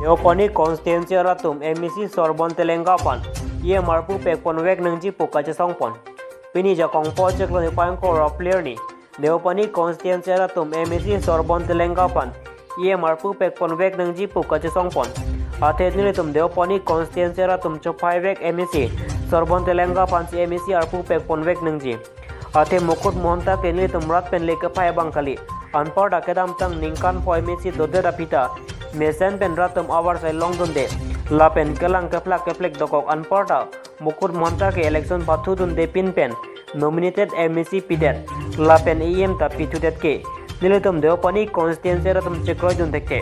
Deopani constituency atum MAC Shorbon Telenga pan ye marpu pek ponwek nangji kachesong pon pini ja kongpo cheklo ni pan ko player ni Deopani constituency atum MAC Shorbon Telenga pan ye marpu pek ponwek nangji kachesong pon athet ni tum Deopani constituency atum chopaivek MAC Shorbon Telenga pan si MAC arpu pek ponwek nangji athe mukut mohonta kenli tum rat pen leke pai bangkali anpar dakedam tang ningkan po MAC dode rapita Mesen pen ratum awar sai long dunde la pen kelang keplek dokok anporta mukur monta ke election pathu dunde pin pen nominated MAC pidet la pen EM ta pitudet ke niletum Deopani constituency ratum chekroi dun dekte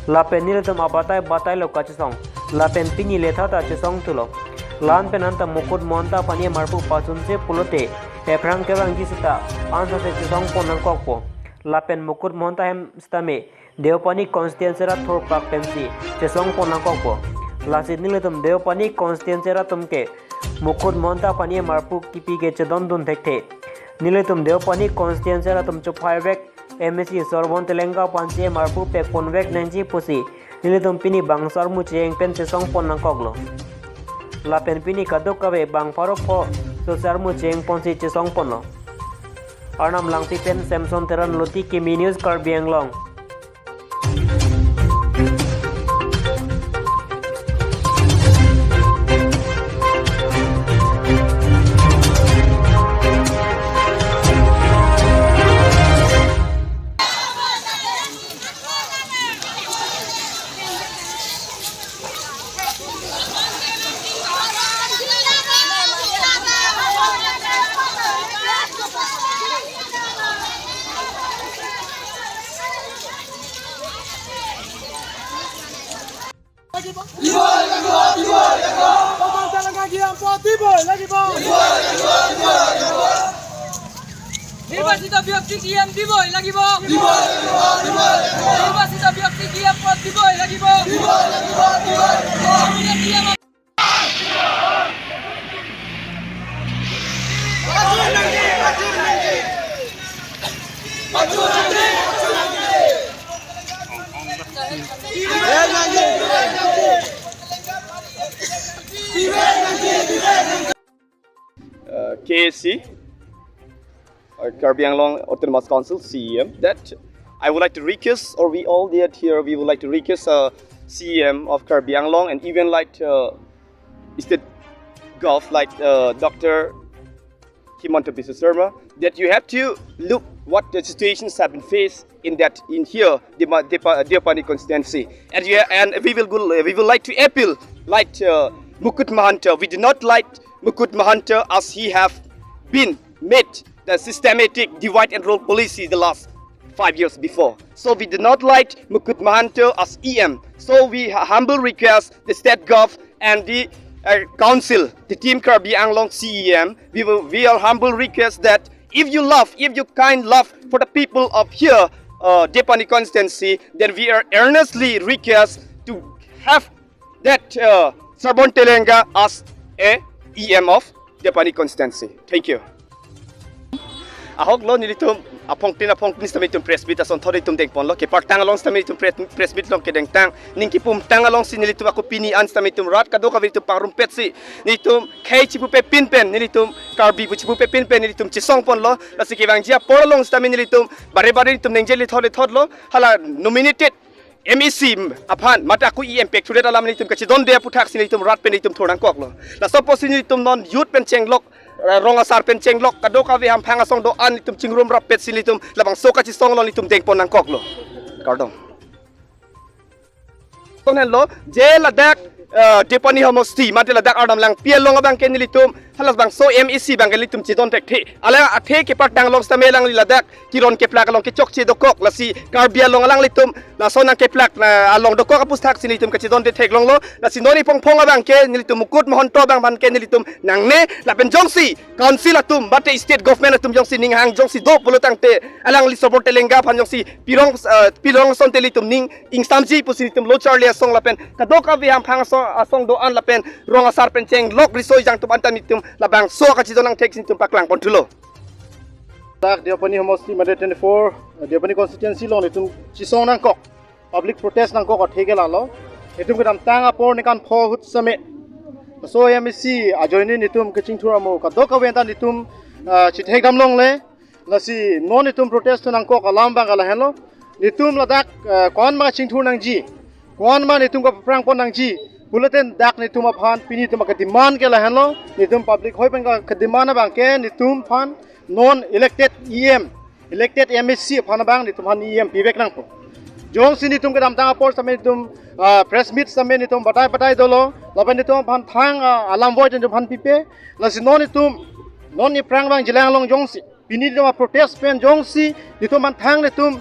la pen niletum batai lo kachesong la pen pini letha ta chesong tulo lan pen anta mukur monta pani marpu pasun se pulote eprang kewang jisita ansa se chesong ponang kokpo la pen mukur monta hem stame Deopani constituency ra thor pak pensi chesong pona kokpo lasit niletum Deopani constituency ra tumke mukut monta pani marpu kipi ke chedon dun thekte niletum Deopani constituency ra tum chopaivek MAC Shorbon Telenga panche marpu pek ponwek nanji pusi niletum pini bangsar mu cheng pen chesong pona koklo la pen pini kadok kawe bang paro pho sosar mu cheng ponsi chesong ponlo arnam langti pen Samson teran loti ke news Karbiang long নির্বাচিত ব্যক্তি GM দিবই লাগিব নির্বাচিত ব্যক্তি GM পদ দিবই লাগিব KSC, Karbiang Long Autonomous Council, CEM, that I would like to request, or we all there here, we would like to request CEM of Karbiang Long and even like State Gov, like Dr. Himanta Biswa Sharma, that you have to look what the situations have been faced in here, Deopani constituency, and we will like to appeal like Mukut Mahanta. We do not like Mukut Mahanta as he have been made the systematic divide and rule policy the last 5 years before. So we do not like Mukut Mahanta as EM. So we humble request the state gov and the council, the team Karbiang Long CEM. We are humble request that if you kind love for the people of here, Deopani constituency, then we are earnestly request to have that Shorbon Telenga as a EM of Deopani constituency. Thank you. Ahok lo nilitum apong stamitum press bit ason thoritum dengpon lo ke partang along stamitum press bit long ke dengtang ningki pum tang along si nilitum ako pinian stamitum rat kado ka nilitum parumpet si nilitum kay chipu pe pinpen nilitum karbi chipu pe pinpen nilitum chisong pon lo lasi ke bangjia poralong stamin nilitum bare nilitum nengjeli thod lo hala nominated MAC aphan mata aku EM pek thuret alam nilitum kachi don de puthak si nilitum rat pen nilitum thorang kok lo la suppose nilitum non youth pen chenglok rong asar pen chenglok kado ka we ham phang asong do an litum chingrum rap pet silitum labang soka chi song lo litum deng pon nang kok lo kardong tonen lo je ladak Deopani homosti mate ladak adam lang piel long abang ken litum halas bang so MEC bang litum chi don tek thi ala athe ke part dang long stame lang ladak kiron ke plak long ke chok chi do kok la si Karbiang long lang litum la so nang ke plak na along do kok apus thak si litum ke chi don de thek long lo la si nori pong abang ke litum mukut mohon to bang ban ke litum nang ne la ben jongsi council atum bate state government atum jongsi ning hang jongsi do pulutang te alang li Shorbon Telenga phan jongsi pilong son te litum ning ingsamji pusi litum lo charlie song la pen kadok avi ham phang asong do an la pen rong asar pen cheng lok risoi jang tum antan mitum labang so ka chi donang tek sin tum paklang pon thulo tak Deopani homosti made 24 Deopani constituency long litum chisong nang kok public protest nang kok athege la lo nitum kadam tanga por nikan pho hut same so MAC ajoini nitum kaching thura mo ka do ka wenta nitum chithek dam long le lasi non nitum protest nang ko kalam bang ala hello nitum ladak kon ma ching thur nang ji kon ma nitum ka prang pon nang ji bulletin dak nitum aphan pini tum ka demand ke la hello nitum public hoi pen ka demand bang ke nitum phan non elected elected MAC aphan bang nitum han pivek nang po jong sini tum kadam tanga por same tum press meet same nitum batai dolo laban nitum phan thang alam voice nitum phan pipe lasi non nitum non ni prang bang jilang long jong si pini nitum protest pen jong si nitum man thang nitum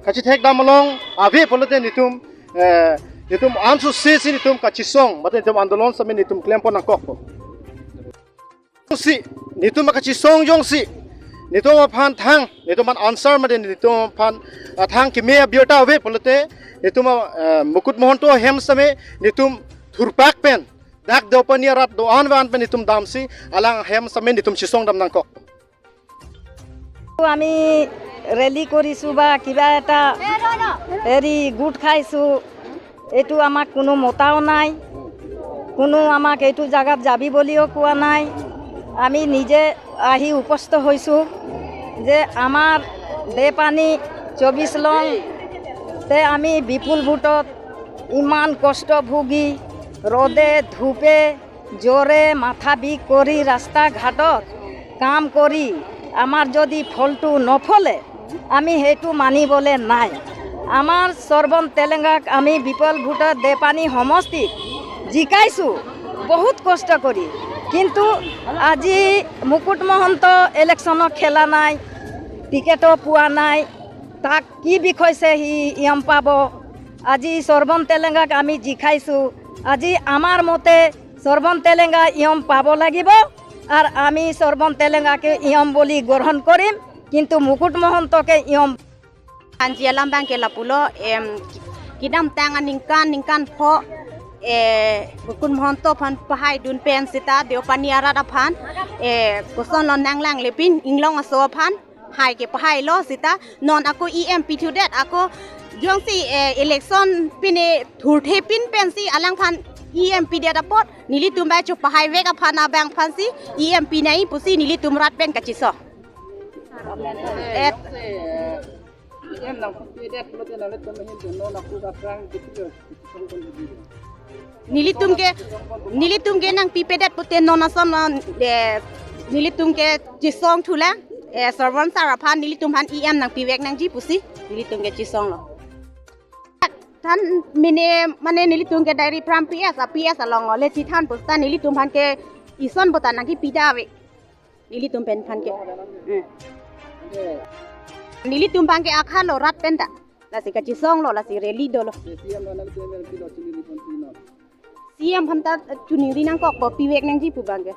kachi thek dam long ave polite nitum nitum ansu se si nitum kachesong mate nitum andolon same nitum claim pon angkok po si nitum kachesong jong si nitum phan thang nitum man answer mate nitum phan thang ki me biota ave polite nitum mukut mohanto hem same nitum thurpak pen dak Deopani arat do anwan pen nitum damsi alang hem same nitum chisong dam nangkok আমি rally কৰিছোঁ বা কিবা এটা হেৰি গোট খাইছোঁ এইটো আমাক কোনো মতাও নাই কোনো আমাক এইটো জাগাত যাবি বুলিও কোৱা নাই আমি নিজে আহি উপস্থিত হৈছোঁ যে আমাৰ দেপানী 24 লং তে আমি বিপুল ভোটত ইমান কষ্ট ভুগি ৰ'দে ধূপে জ্বৰে মাথা বিষ কৰি ৰাস্তা ঘাটত কাম কৰি আমাৰ যদি ফলটো নফলে আমি সেইটো মানিবলে নাই আমাৰ সৰ্বন তেলেঙ্গাক আমি বিপুল ভোটত দেপানী সমষ্টিত জিকাইছোঁ বহুত কষ্ট কৰি কিন্তু আজি মুকুট মহন্ত ইলেকশ্যনত খেলা নাই টিকেটো পোৱা নাই তাক কি বিষয়ছে সি ইয়ম পাব আজি সর্বন তেলেঙ্গাক আমি জিকাইছোঁ আজি আমার মতে সর্বন তেলেঙ্গা ইয়ম পাব লাগিব আর আমি সর্বন তেলেঙ্গাকে ইয়ম বলি গ্রহণ করিম কিন্তু মুকুট মহন্তকে ইয়ম anjialam bang ke lapulo kidam tangan ningkan pho mukut mohanto phan pahai dun pen sita Deopani arat aphan koson lon nanglang lepin inglong aso aphan hai ke pahai lo sita non ako pitu det ako jong si election pine thurthe pin pen si alang phan det apot nili tumbai chu pahai vek aphan abang phan si nai pusi nili tumrat pen kachiso nilitum ke nang pipedet puten nonason nilitum ke chisong thula servant saraphan nilitum han nang pivek nang ji pusi nilitum ke chisong lo than mane nilitum ke diary pram ps along le chi than pusta nilitum han ke ison botan nang ki pidawe nilitum pen phan ke nilitum bang ke akha lo rat penta la si kachisong lo la si reli do lo CM phanta chuniri nang kok pivek nang ji pu bang ke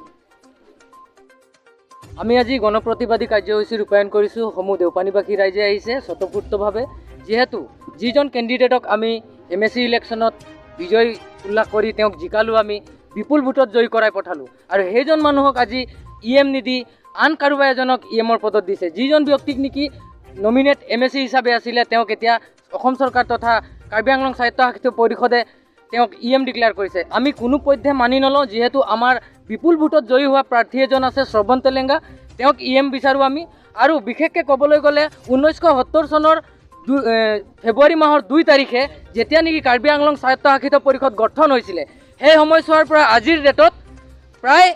আমি আজি গণপ্ৰতিবাদী কাৰ্যসূচী ৰূপায়ণ কৰিছোঁ সমূহ দেওপানীবাসী ৰাইজে আহিছে স্বতঃস্ফূৰ্তভাৱে যিহেতু যিজন কেণ্ডিডেটক আমি MAC ইলেকশ্যনত বিজয় উল্লাস কৰি তেওঁক জিকালোঁ আমি বিপুল ভোটত জয়ী কৰাই পঠালোঁ আৰু সেইজন মানুহক আজি নিদি আন কাৰোবাৰ এজনক ৰ পদত দিছে যিজন ব্যক্তিক নেকি নমিনেট MAC হিচাপে আছিলে তেওঁক এতিয়া অসম চৰকাৰ তথা কাৰ্বি আংলং স্বায়ত্তশাসিত পৰিষদে তেওঁক ডিক্লেয়াৰ কৰিছে আমি কোনো পধ্যে মানি নলওঁ যিহেতু আমাৰ বিপুল ভোটত জয়ী হোৱা প্ৰাৰ্থী এজন আছে শ্ৰৱণ তেলেঙ্গা তেওঁক বিচাৰোঁ আমি আৰু বিশেষকৈ ক'বলৈ গ'লে 1970 চনৰ ফেব্ৰুৱাৰী মাহৰ 2 তাৰিখে যেতিয়া নেকি কাৰ্বি আংলং স্বায়ত্তশাসিত পৰিষদ গঠন হৈছিলে সেই সময়ছোৱাৰ পৰা আজিৰ ডেটত প্ৰায়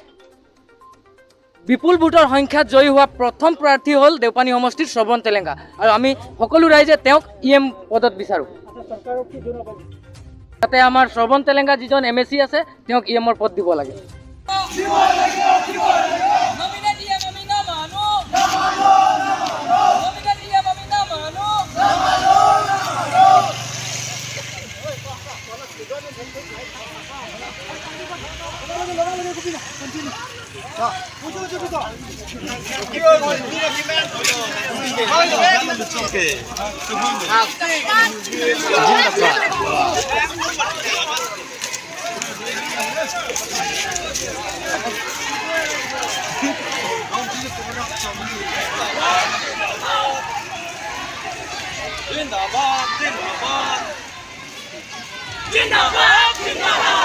বিপুল ভোটৰ সংখ্যাত জয়ী হোৱা প্ৰথম প্ৰাৰ্থী হ'ল দেওপানী সমষ্টিৰ শ্ৰৱণ তেলেঙ্গা আৰু আমি সকলো ৰাইজে তেওঁক পদত বিচাৰোঁ যাতে আমাৰ শ্ৰৱণ তেলেঙ্গা যিজন MAC আছে তেওঁক ৰ পদ দিব লাগে जिंदाबाद जिंदाबाद